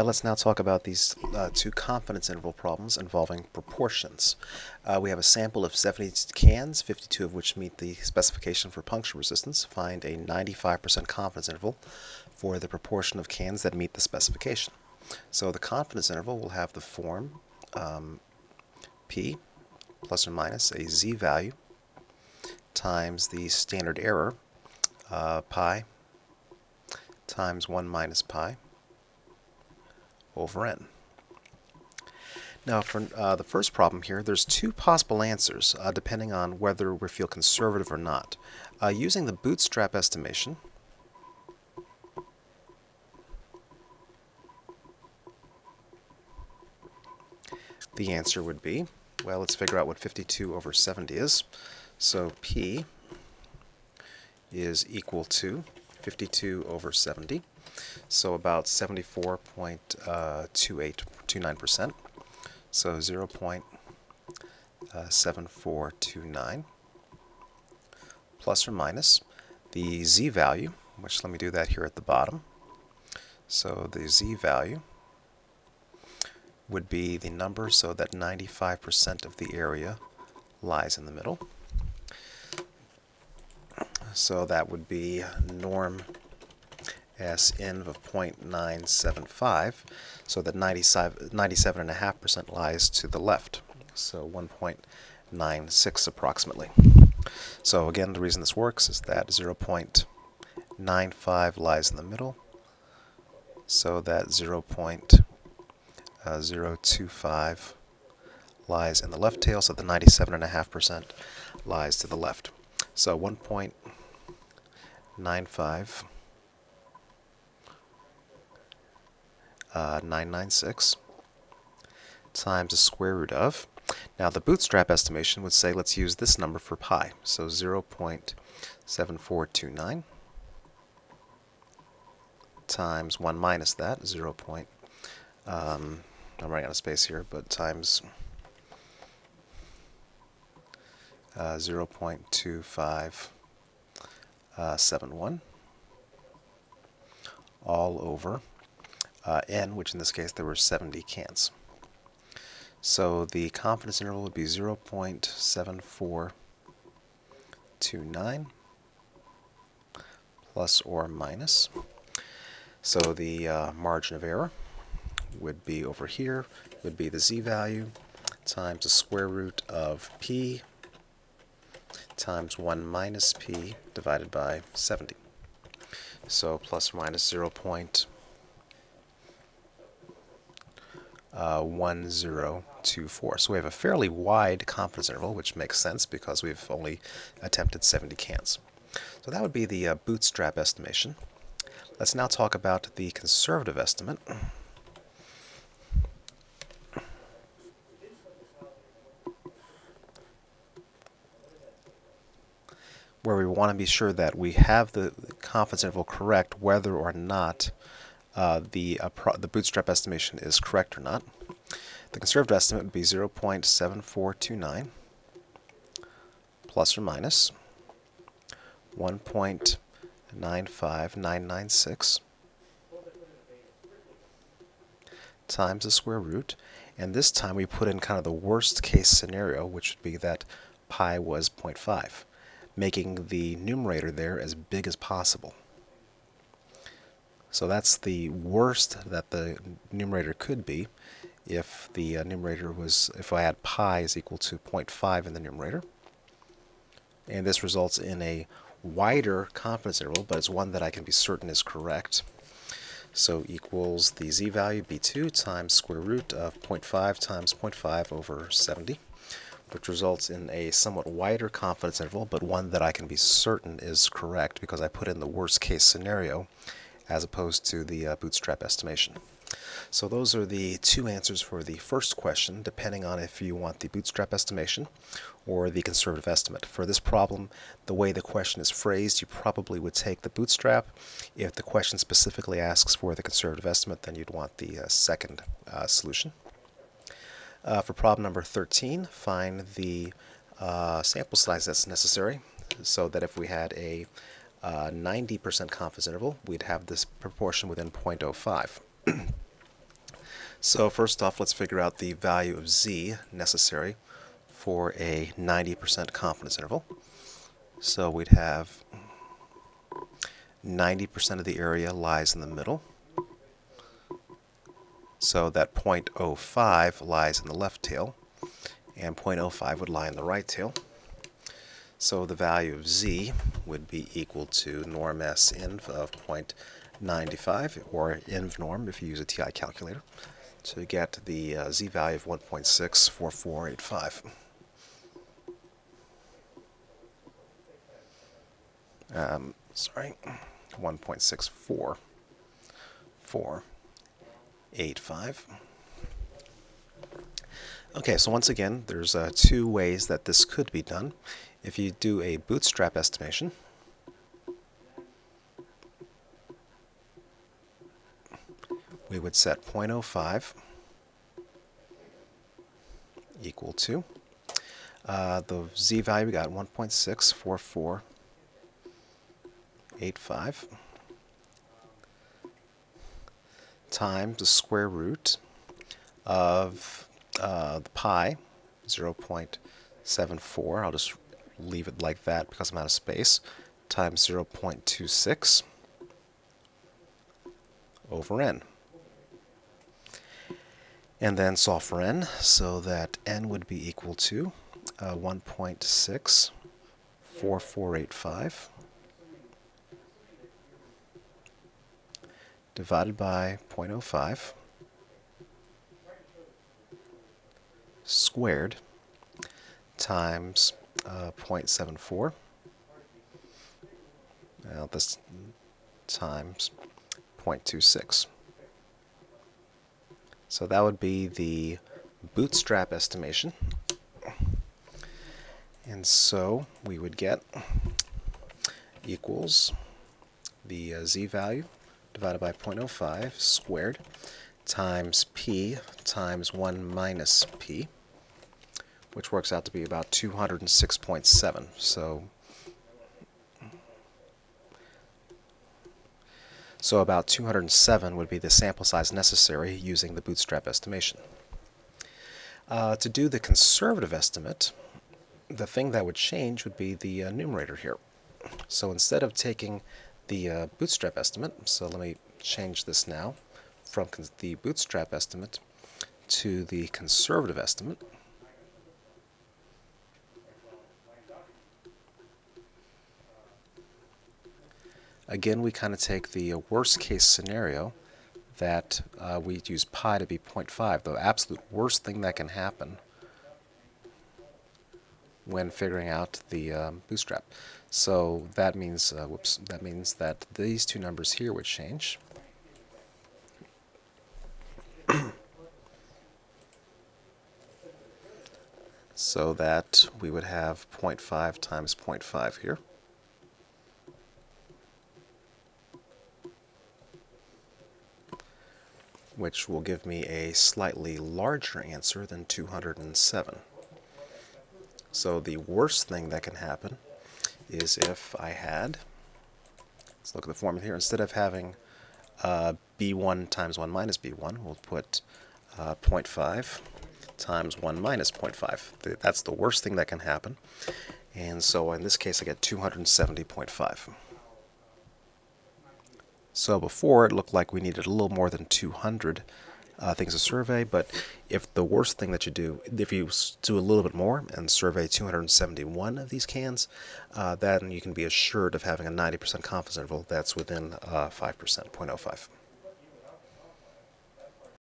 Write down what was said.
Let's now talk about these two confidence interval problems involving proportions. We have a sample of 70 cans, 52 of which meet the specification for puncture resistance. Find a 95% confidence interval for the proportion of cans that meet the specification. So the confidence interval will have the form P plus or minus a z-value times the standard error, pi times 1 minus pi over n. Now for the first problem here, there's two possible answers depending on whether we feel conservative or not. Using the bootstrap estimation, the answer would be, well, let's figure out what 52 over 70 is. So P is equal to 52 over 70, so about 74.2829%, so 0.7429 plus or minus the z-value, which let me do that here at the bottom. So the z-value would be the number so that 95% of the area lies in the middle. So that would be norm Sn of 0.975, so that 97.5% lies to the left, so 1.96 approximately. So again, the reason this works is that 0.95 lies in the middle, so that 0.025 lies in the left tail, so the 97.5% lies to the left. So 1.95 996 times the square root of. Now the bootstrap estimation would say let's use this number for pi, so 0.7429 times 1 minus that, 0. I'm running out of space here, but times 0.2571 all over n, which in this case there were 70 cans. So the confidence interval would be 0.7429 plus or minus. So the margin of error would be over here, would be the z-value times the square root of p times 1 minus p divided by 70. So plus or minus 0.1024. So we have a fairly wide confidence interval, which makes sense because we've only attempted 70 cans. So that would be the bootstrap estimation. Let's now talk about the conservative estimate. Where we want to be sure that we have the confidence interval correct whether or not the bootstrap estimation is correct or not. The conservative estimate would be 0.7429 plus or minus 1.95996 times the square root, and this time we put in kind of the worst case scenario, which would be that pi was 0.5, making the numerator there as big as possible. So that's the worst that the numerator could be if the numerator was, if I had pi is equal to 0.5 in the numerator. And this results in a wider confidence interval, but it's one that I can be certain is correct. So equals the z-value b2 times square root of 0.5 times 0.5 over 70, which results in a somewhat wider confidence interval, but one that I can be certain is correct because I put in the worst case scenario as opposed to the bootstrap estimation. So those are the two answers for the first question, depending on if you want the bootstrap estimation or the conservative estimate. For this problem, the way the question is phrased, you probably would take the bootstrap. If the question specifically asks for the conservative estimate, then you'd want the second solution. For problem number 13, find the sample size that's necessary so that if we had a 90% confidence interval, we'd have this proportion within 0.05. So first off, let's figure out the value of z necessary for a 90% confidence interval. So we'd have 90% of the area lies in the middle. So that 0.05 lies in the left tail, and 0.05 would lie in the right tail. So the value of z would be equal to norm s inv of 0.95, or inv norm if you use a TI calculator. So you get the z value of 1.64485. Sorry, 1.64485. Okay, so once again, there's two ways that this could be done. If you do a bootstrap estimation, we would set 0.05 equal to the z value we got, 1.64485, times the square root of the pi, 0.74. I'll just leave it like that because I'm out of space, times 0.26 over n. And then solve for n, so that n would be equal to 1.64485 divided by 0.05 squared times 0.74. Now this times 0.26. So that would be the bootstrap estimation. And so we would get equals the z value divided by 0.05 squared times p times 1 minus p, which works out to be about 206.7. So about 207 would be the sample size necessary using the bootstrap estimation. To do the conservative estimate, the thing that would change would be the numerator here. So instead of taking the bootstrap estimate, so let me change this now from the bootstrap estimate to the conservative estimate. Again, we kind of take the worst case scenario that we use pi to be 0.5, the absolute worst thing that can happen when figuring out the bootstrap. So that means, that means that these two numbers here would change. So that we would have 0.5 times 0.5 here. Which will give me a slightly larger answer than 207. So the worst thing that can happen is if I had, let's look at the formula here, instead of having b1 times 1 minus b1, we'll put 0.5 times 1 minus 0.5. That's the worst thing that can happen. And so in this case I get 270.5. So before it looked like we needed a little more than 200 things to survey, but if the worst thing that you do, if you do a little bit more and survey 271 of these cans, then you can be assured of having a 90% confidence interval that's within 5%, 0.05.